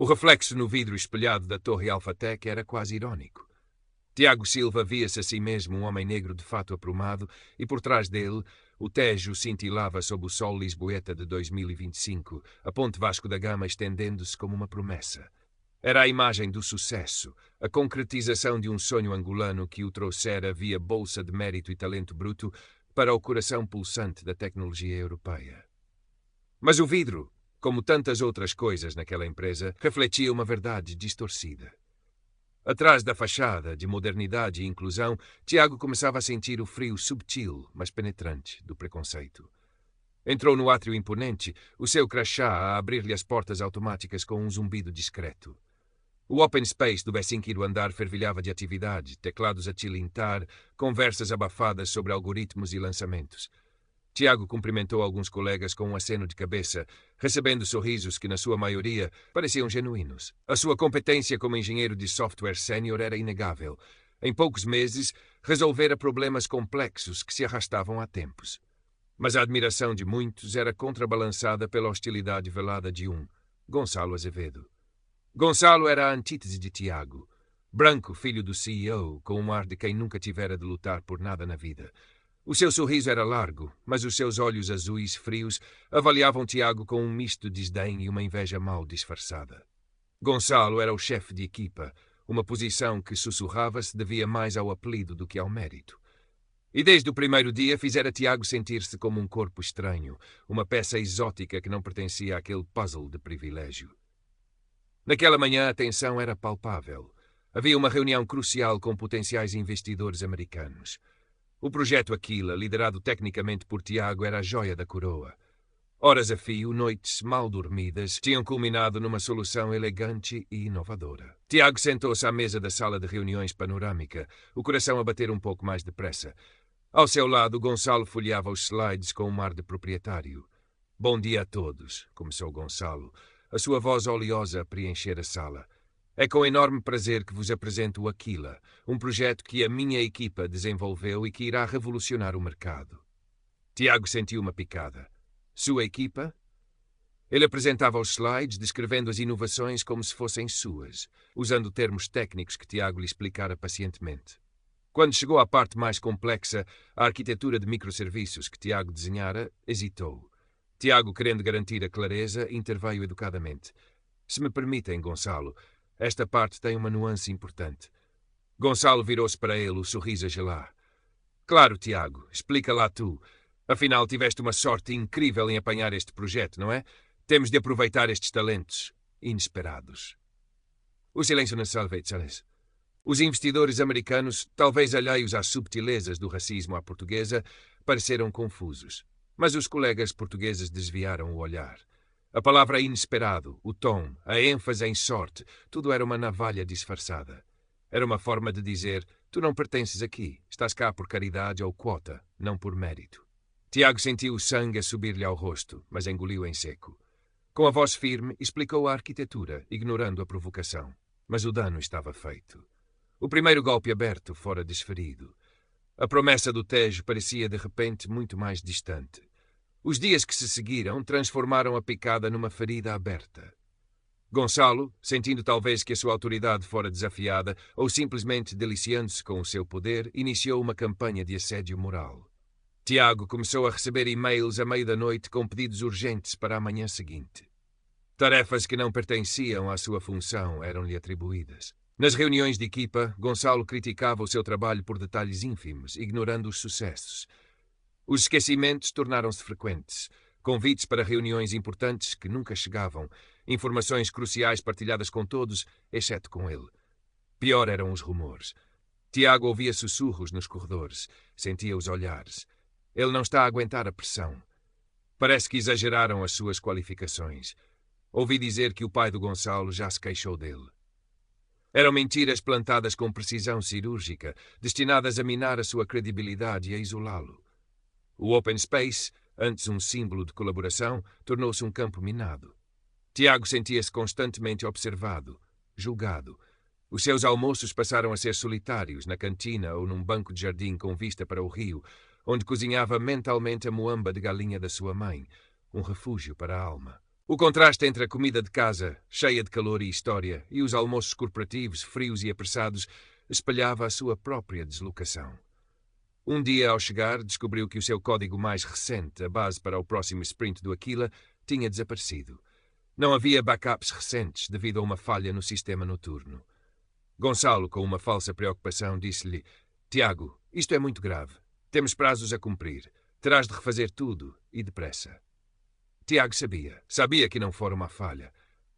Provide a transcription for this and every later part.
O reflexo no vidro espelhado da torre Alphatec era quase irônico. Tiago Silva via-se a si mesmo um homem negro de fato aprumado e por trás dele o Tejo cintilava sob o sol lisboeta de 2025, a ponte Vasco da Gama estendendo-se como uma promessa. Era a imagem do sucesso, a concretização de um sonho angolano que o trouxera via Bolsa de Mérito e Talento Bruto para o coração pulsante da tecnologia europeia. Mas o vidro, como tantas outras coisas naquela empresa, refletia uma verdade distorcida. Atrás da fachada de modernidade e inclusão, Tiago começava a sentir o frio subtil, mas penetrante, do preconceito. Entrou no átrio imponente, o seu crachá a abrir-lhe as portas automáticas com um zumbido discreto. O open space do B5 andar fervilhava de atividade, teclados a tilintar, conversas abafadas sobre algoritmos e lançamentos. Tiago cumprimentou alguns colegas com um aceno de cabeça, recebendo sorrisos que, na sua maioria, pareciam genuínos. A sua competência como engenheiro de software sénior era inegável. Em poucos meses, resolvera problemas complexos que se arrastavam há tempos. Mas a admiração de muitos era contrabalançada pela hostilidade velada de um, Gonçalo Azevedo. Gonçalo era a antítese de Tiago. Branco, filho do CEO, com um ar de quem nunca tivera de lutar por nada na vida. O seu sorriso era largo, mas os seus olhos azuis frios avaliavam Tiago com um misto desdém e uma inveja mal disfarçada. Gonçalo era o chefe de equipa, uma posição que sussurrava-se devia mais ao apelido do que ao mérito. E desde o primeiro dia fizera Tiago sentir-se como um corpo estranho, uma peça exótica que não pertencia àquele puzzle de privilégio. Naquela manhã a tensão era palpável. Havia uma reunião crucial com potenciais investidores americanos. O projeto Aquila, liderado tecnicamente por Tiago, era a joia da coroa. Horas a fio, noites mal dormidas, tinham culminado numa solução elegante e inovadora. Tiago sentou-se à mesa da sala de reuniões panorâmica, o coração a bater um pouco mais depressa. Ao seu lado, Gonçalo folheava os slides com um ar de proprietário. Bom dia a todos, começou Gonçalo, a sua voz oleosa a preencher a sala. É com enorme prazer que vos apresento o Aquila, um projeto que a minha equipa desenvolveu e que irá revolucionar o mercado. Tiago sentiu uma picada. Sua equipa? Ele apresentava os slides, descrevendo as inovações como se fossem suas, usando termos técnicos que Tiago lhe explicara pacientemente. Quando chegou à parte mais complexa, a arquitetura de microserviços que Tiago desenhara, hesitou. Tiago, querendo garantir a clareza, interveio educadamente. Se me permitem, Gonçalo, esta parte tem uma nuance importante. Gonçalo virou-se para ele, o sorriso a gelar. Claro, Tiago, explica lá tu. Afinal, tiveste uma sorte incrível em apanhar este projeto, não é? Temos de aproveitar estes talentos inesperados. O silêncio na sala, Excelência. Os investidores americanos, talvez alheios às subtilezas do racismo à portuguesa, pareceram confusos. Mas os colegas portugueses desviaram o olhar. A palavra inesperado, o tom, a ênfase em sorte, tudo era uma navalha disfarçada. Era uma forma de dizer, tu não pertences aqui, estás cá por caridade ou quota, não por mérito. Tiago sentiu o sangue a subir-lhe ao rosto, mas engoliu em seco. Com a voz firme, explicou a arquitetura, ignorando a provocação. Mas o dano estava feito. O primeiro golpe aberto fora desferido. A promessa do Tejo parecia de repente muito mais distante. Os dias que se seguiram transformaram a picada numa ferida aberta. Gonçalo, sentindo talvez que a sua autoridade fora desafiada, ou simplesmente deliciando-se com o seu poder, iniciou uma campanha de assédio moral. Tiago começou a receber e-mails à meia da noite com pedidos urgentes para a manhã seguinte. Tarefas que não pertenciam à sua função eram-lhe atribuídas. Nas reuniões de equipa, Gonçalo criticava o seu trabalho por detalhes ínfimos, ignorando os sucessos. Os esquecimentos tornaram-se frequentes. Convites para reuniões importantes que nunca chegavam. Informações cruciais partilhadas com todos, exceto com ele. Pior eram os rumores. Tiago ouvia sussurros nos corredores. Sentia os olhares. Ele não está a aguentar a pressão. Parece que exageraram as suas qualificações. Ouvi dizer que o pai do Gonçalo já se queixou dele. Eram mentiras plantadas com precisão cirúrgica, destinadas a minar a sua credibilidade e a isolá-lo. O Open Space, antes um símbolo de colaboração, tornou-se um campo minado. Tiago sentia-se constantemente observado, julgado. Os seus almoços passaram a ser solitários, na cantina ou num banco de jardim com vista para o rio, onde cozinhava mentalmente a moamba de galinha da sua mãe, um refúgio para a alma. O contraste entre a comida de casa, cheia de calor e história, e os almoços corporativos, frios e apressados, espelhava a sua própria deslocação. Um dia, ao chegar, descobriu que o seu código mais recente, a base para o próximo sprint do Aquila, tinha desaparecido. Não havia backups recentes devido a uma falha no sistema noturno. Gonçalo, com uma falsa preocupação, disse-lhe: Tiago, isto é muito grave. Temos prazos a cumprir. Terás de refazer tudo, e depressa. Tiago sabia que não fora uma falha.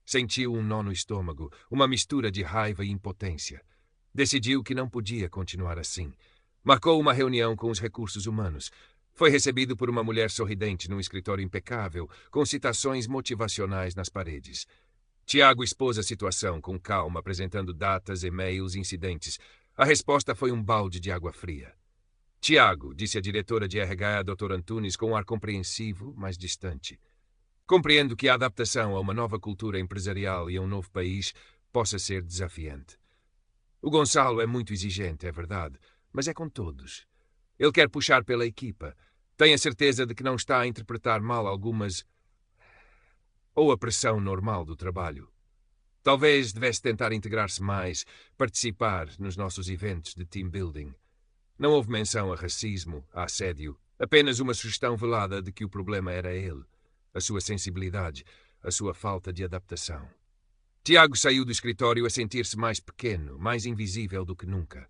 Sentiu um nó no estômago, uma mistura de raiva e impotência. Decidiu que não podia continuar assim. Marcou uma reunião com os recursos humanos. Foi recebido por uma mulher sorridente num escritório impecável, com citações motivacionais nas paredes. Tiago expôs a situação com calma, apresentando datas, e-mails, incidentes. A resposta foi um balde de água fria. Tiago, disse a diretora de RH, Dr. Antunes, com um ar compreensivo, mas distante. Compreendo que a adaptação a uma nova cultura empresarial e a um novo país possa ser desafiante. O Gonçalo é muito exigente, é verdade, mas é com todos. Ele quer puxar pela equipa. Tem a certeza de que não está a interpretar mal algumas... ou a pressão normal do trabalho. Talvez devesse tentar integrar-se mais, participar nos nossos eventos de team building. Não houve menção a racismo, a assédio, apenas uma sugestão velada de que o problema era ele, a sua sensibilidade, a sua falta de adaptação. Tiago saiu do escritório a sentir-se mais pequeno, mais invisível do que nunca.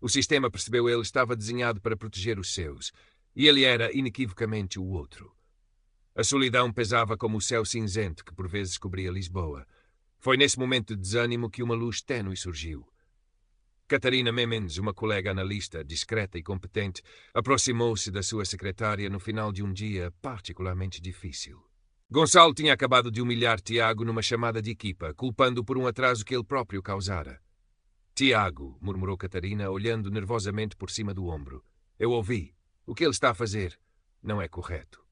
O sistema, percebeu ele, estava desenhado para proteger os seus, e ele era inequivocamente o outro. A solidão pesava como o céu cinzento que por vezes cobria Lisboa. Foi nesse momento de desânimo que uma luz tênue surgiu. Catarina Memens, uma colega analista, discreta e competente, aproximou-se da sua secretária no final de um dia particularmente difícil. Gonçalo tinha acabado de humilhar Tiago numa chamada de equipa, culpando-o por um atraso que ele próprio causara. Tiago, murmurou Catarina, olhando nervosamente por cima do ombro. Eu ouvi. O que ele está a fazer não é correto.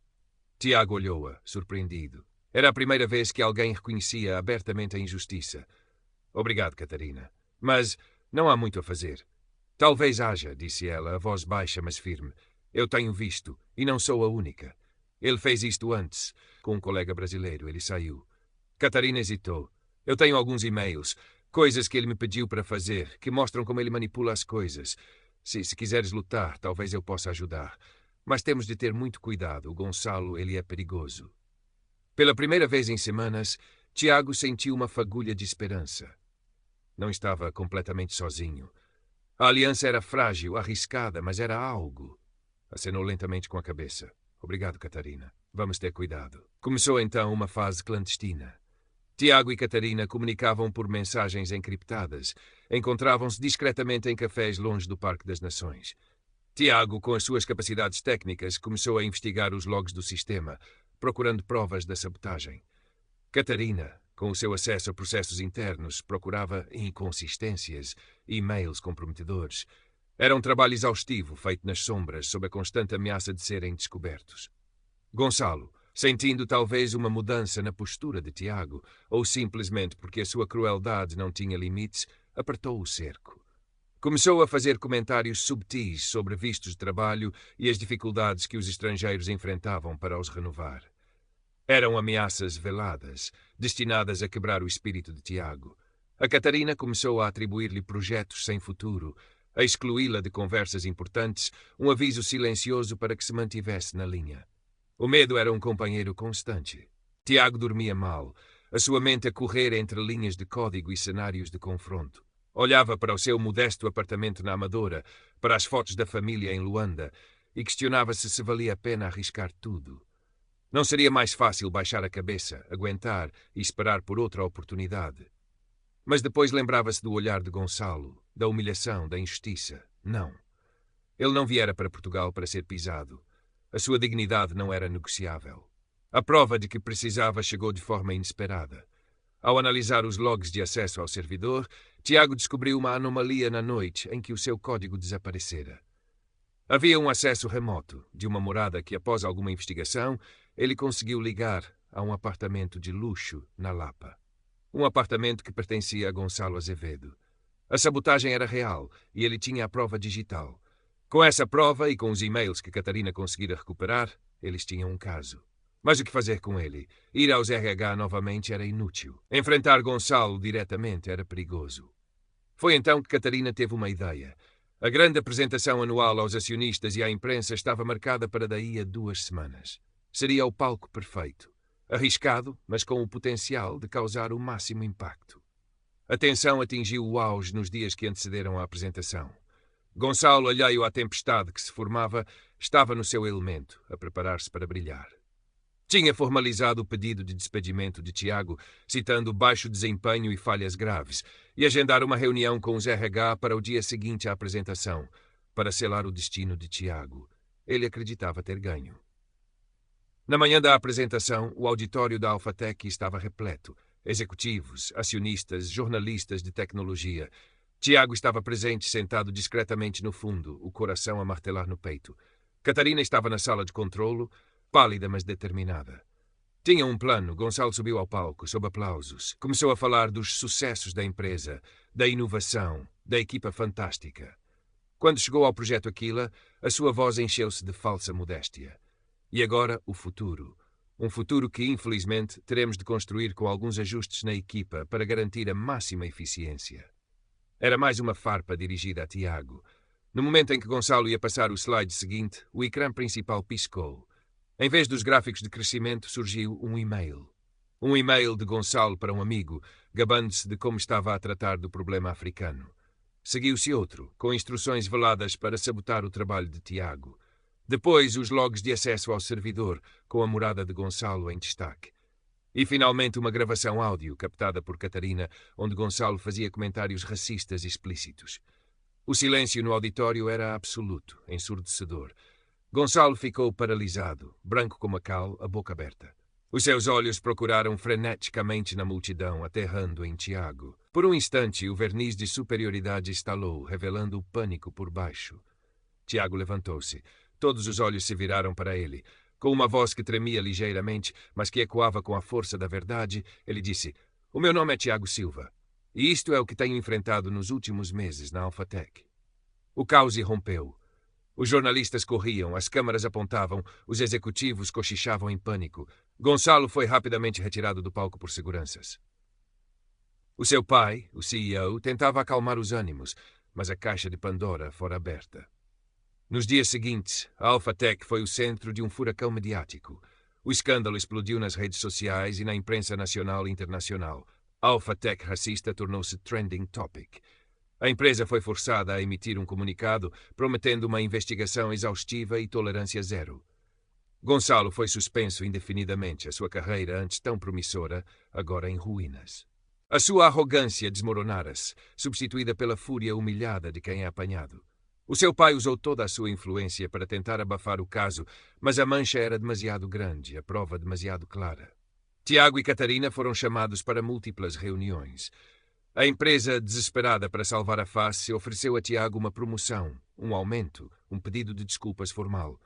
Tiago olhou-a, surpreendido. Era a primeira vez que alguém reconhecia abertamente a injustiça. Obrigado, Catarina. Mas não há muito a fazer. Talvez haja, disse ela, a voz baixa mas firme. Eu tenho visto, e não sou a única. Ele fez isto antes, com um colega brasileiro. Ele saiu. Catarina hesitou. Eu tenho alguns e-mails, coisas que ele me pediu para fazer, que mostram como ele manipula as coisas. Se quiseres lutar, talvez eu possa ajudar. Mas temos de ter muito cuidado. O Gonçalo, ele é perigoso. Pela primeira vez em semanas, Tiago sentiu uma fagulha de esperança. Não estava completamente sozinho. A aliança era frágil, arriscada, mas era algo. Acenou lentamente com a cabeça. Obrigado, Catarina. Vamos ter cuidado. Começou então uma fase clandestina. Tiago e Catarina comunicavam por mensagens encriptadas. Encontravam-se discretamente em cafés longe do Parque das Nações. Tiago, com as suas capacidades técnicas, começou a investigar os logs do sistema, procurando provas da sabotagem. Catarina, com o seu acesso a processos internos, procurava inconsistências, e-mails comprometedores. Era um trabalho exaustivo, feito nas sombras, sob a constante ameaça de serem descobertos. Gonçalo, sentindo talvez uma mudança na postura de Tiago, ou simplesmente porque a sua crueldade não tinha limites, apertou o cerco. Começou a fazer comentários subtis sobre vistos de trabalho e as dificuldades que os estrangeiros enfrentavam para os renovar. Eram ameaças veladas, destinadas a quebrar o espírito de Tiago. A Catarina começou a atribuir-lhe projetos sem futuro, a excluí-la de conversas importantes, um aviso silencioso para que se mantivesse na linha. O medo era um companheiro constante. Tiago dormia mal, a sua mente a correr entre linhas de código e cenários de confronto. Olhava para o seu modesto apartamento na Amadora, para as fotos da família em Luanda, e questionava-se se valia a pena arriscar tudo. Não seria mais fácil baixar a cabeça, aguentar e esperar por outra oportunidade? Mas depois lembrava-se do olhar de Gonçalo, da humilhação, da injustiça. Não. Ele não viera para Portugal para ser pisado. A sua dignidade não era negociável. A prova de que precisava chegou de forma inesperada. Ao analisar os logs de acesso ao servidor, Tiago descobriu uma anomalia na noite em que o seu código desaparecera. Havia um acesso remoto de uma morada que, após alguma investigação, ele conseguiu ligar a um apartamento de luxo na Lapa. Um apartamento que pertencia a Gonçalo Azevedo. A sabotagem era real e ele tinha a prova digital. Com essa prova e com os e-mails que Catarina conseguira recuperar, eles tinham um caso. Mas o que fazer com ele? Ir aos RH novamente era inútil. Enfrentar Gonçalo diretamente era perigoso. Foi então que Catarina teve uma ideia. A grande apresentação anual aos acionistas e à imprensa estava marcada para daí a 2 semanas. Seria o palco perfeito. Arriscado, mas com o potencial de causar o máximo impacto. A tensão atingiu o auge nos dias que antecederam a apresentação. Gonçalo, alheio à tempestade que se formava, estava no seu elemento, a preparar-se para brilhar. Tinha formalizado o pedido de despedimento de Tiago, citando baixo desempenho e falhas graves, e agendar uma reunião com os RH para o dia seguinte à apresentação, para selar o destino de Tiago. Ele acreditava ter ganho. Na manhã da apresentação, o auditório da Alphatec estava repleto. Executivos, acionistas, jornalistas de tecnologia. Tiago estava presente, sentado discretamente no fundo, o coração a martelar no peito. Catarina estava na sala de controlo, pálida mas determinada. Tinha um plano. Gonçalo subiu ao palco, sob aplausos. Começou a falar dos sucessos da empresa, da inovação, da equipa fantástica. Quando chegou ao projeto Aquila, a sua voz encheu-se de falsa modéstia. E agora, o futuro. Um futuro que, infelizmente, teremos de construir com alguns ajustes na equipa para garantir a máxima eficiência. Era mais uma farpa dirigida a Tiago. No momento em que Gonçalo ia passar o slide seguinte, o ecrã principal piscou. Em vez dos gráficos de crescimento, surgiu um e-mail. Um e-mail de Gonçalo para um amigo, gabando-se de como estava a tratar do problema africano. Seguiu-se outro, com instruções veladas para sabotar o trabalho de Tiago. Depois, os logs de acesso ao servidor, com a morada de Gonçalo em destaque. E, finalmente, uma gravação áudio, captada por Catarina, onde Gonçalo fazia comentários racistas explícitos. O silêncio no auditório era absoluto, ensurdecedor. Gonçalo ficou paralisado, branco como a cal, a boca aberta. Os seus olhos procuraram freneticamente na multidão, aterrando em Tiago. Por um instante, o verniz de superioridade estalou, revelando o pânico por baixo. Tiago levantou-se. Todos os olhos se viraram para ele. Com uma voz que tremia ligeiramente, mas que ecoava com a força da verdade, ele disse: "O meu nome é Tiago Silva, e isto é o que tenho enfrentado nos últimos meses na Alphatec." O caos irrompeu. Os jornalistas corriam, as câmaras apontavam, os executivos cochichavam em pânico. Gonçalo foi rapidamente retirado do palco por seguranças. O seu pai, o CEO, tentava acalmar os ânimos, mas a caixa de Pandora fora aberta. Nos dias seguintes, a Alphatec foi o centro de um furacão mediático. O escândalo explodiu nas redes sociais e na imprensa nacional e internacional. A Alphatec racista tornou-se trending topic. A empresa foi forçada a emitir um comunicado prometendo uma investigação exaustiva e tolerância zero. Gonçalo foi suspenso indefinidamente, a sua carreira, antes tão promissora, agora em ruínas. A sua arrogância desmoronara-se, substituída pela fúria humilhada de quem é apanhado. O seu pai usou toda a sua influência para tentar abafar o caso, mas a mancha era demasiado grande, a prova demasiado clara. Tiago e Catarina foram chamados para múltiplas reuniões. A empresa, desesperada para salvar a face, ofereceu a Tiago uma promoção, um aumento, um pedido de desculpas formal.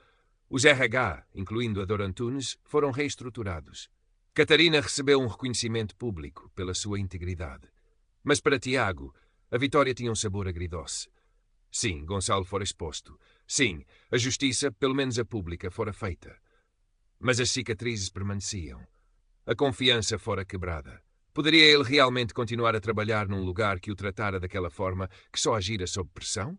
Os RH, incluindo a Dor Antunes, foram reestruturados. Catarina recebeu um reconhecimento público pela sua integridade. Mas para Tiago, a vitória tinha um sabor agridoce. Sim, Gonçalo fora exposto. Sim, a justiça, pelo menos a pública, fora feita. Mas as cicatrizes permaneciam. A confiança fora quebrada. Poderia ele realmente continuar a trabalhar num lugar que o tratara daquela forma, que só agira sob pressão?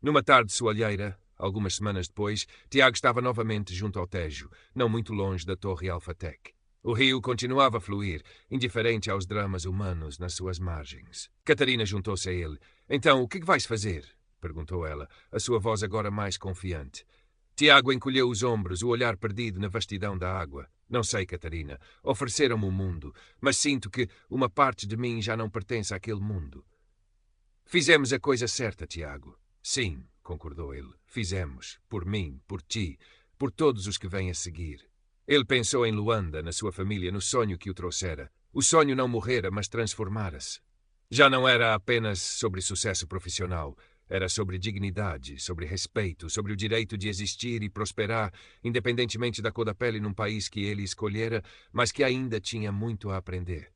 Numa tarde soalheira, algumas semanas depois, Tiago estava novamente junto ao Tejo, não muito longe da Torre Alphatec. O rio continuava a fluir, indiferente aos dramas humanos nas suas margens. Catarina juntou-se a ele. "Então, o que vais fazer?" perguntou ela, a sua voz agora mais confiante. Tiago encolheu os ombros, o olhar perdido na vastidão da água. "Não sei, Catarina. Ofereceram-me o mundo, mas sinto que uma parte de mim já não pertence àquele mundo." "Fizemos a coisa certa, Tiago." "Sim", concordou ele. "Fizemos. Por mim, por ti, por todos os que vêm a seguir." Ele pensou em Luanda, na sua família, no sonho que o trouxera. O sonho não morrera, mas transformara-se. Já não era apenas sobre sucesso profissional. Era sobre dignidade, sobre respeito, sobre o direito de existir e prosperar, independentemente da cor da pele num país que ele escolhera, mas que ainda tinha muito a aprender.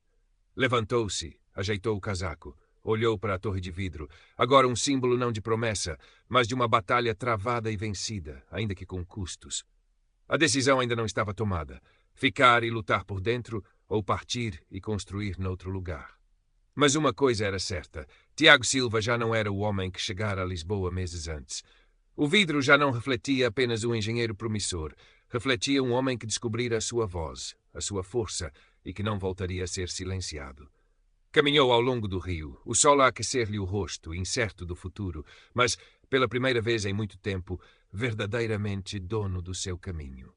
Levantou-se, ajeitou o casaco, olhou para a torre de vidro, agora um símbolo não de promessa, mas de uma batalha travada e vencida, ainda que com custos. A decisão ainda não estava tomada. Ficar e lutar por dentro, ou partir e construir noutro lugar. Mas uma coisa era certa. Tiago Silva já não era o homem que chegara a Lisboa meses antes. O vidro já não refletia apenas um engenheiro promissor. Refletia um homem que descobrira a sua voz, a sua força, e que não voltaria a ser silenciado. Caminhou ao longo do rio, o sol a aquecer-lhe o rosto, incerto do futuro, mas, pela primeira vez em muito tempo, verdadeiramente dono do seu caminho.